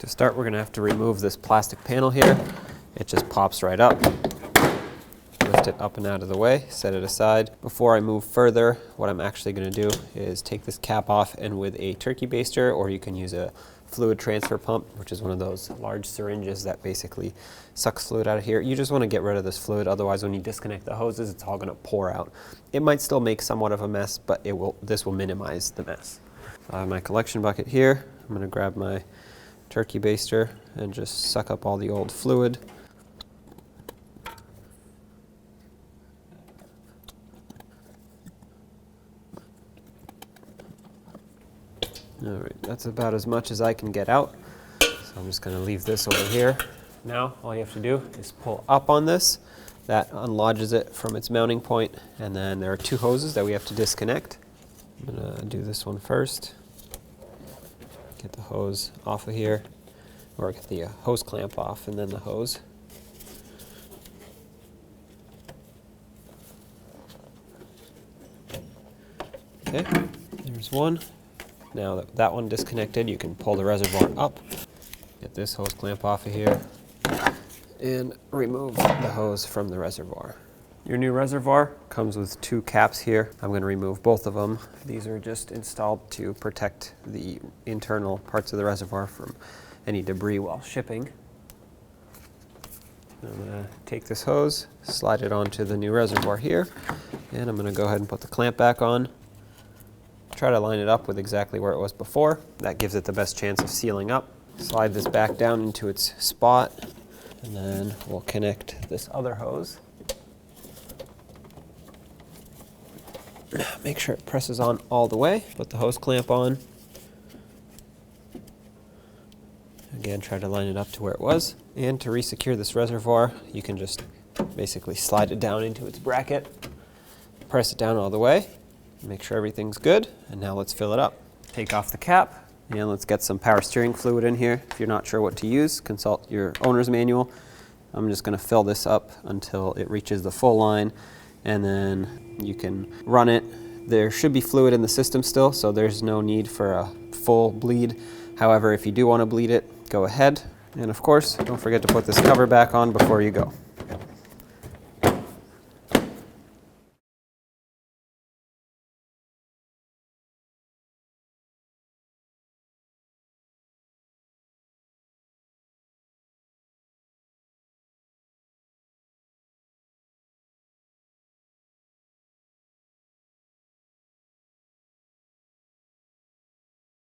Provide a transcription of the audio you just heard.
To start, we're going to have to remove this plastic panel here. It just pops right up. Lift it up and out of the way, set it aside. Before I move further, what I'm actually going to do is take this cap off, and with a turkey baster, or you can use a fluid transfer pump, which is one of those large syringes that basically sucks fluid out of here. You just want to get rid of this fluid, otherwise when you disconnect the hoses, it's all going to pour out. It might still make somewhat of a mess, but this will minimize the mess. So I have my collection bucket here. I'm going to grab my turkey baster and just suck up all the old fluid. All right, that's about as much as I can get out. So I'm just going to leave this over here. Now, all you have to do is pull up on this. That unlodges it from its mounting point, and then there are two hoses that we have to disconnect. I'm going to do this one first. Get the hose off of here, or get the hose clamp off, and then the hose. Okay, there's one. Now that that one disconnected, you can pull the reservoir up, get this hose clamp off of here, and remove the hose from the reservoir. Your new reservoir comes with two caps here. I'm going to remove both of them. These are just installed to protect the internal parts of the reservoir from any debris while shipping. I'm going to take this hose, slide it onto the new reservoir here, and I'm going to go ahead and put the clamp back on. Try to line it up with exactly where it was before. That gives it the best chance of sealing up. Slide this back down into its spot, and then we'll connect this other hose. Make sure it presses on all the way. Put the hose clamp on. Again, try to line it up to where it was. And to resecure this reservoir, you can just basically slide it down into its bracket, press it down all the way. Make sure everything's good, and now let's fill it up. Take off the cap, and let's get some power steering fluid in here. If you're not sure what to use, consult your owner's manual. I'm just going to fill this up until it reaches the full line, and then you can run it. There should be fluid in the system still, so there's no need for a full bleed. However, if you do want to bleed it, go ahead. And of course, don't forget to put this cover back on before you go.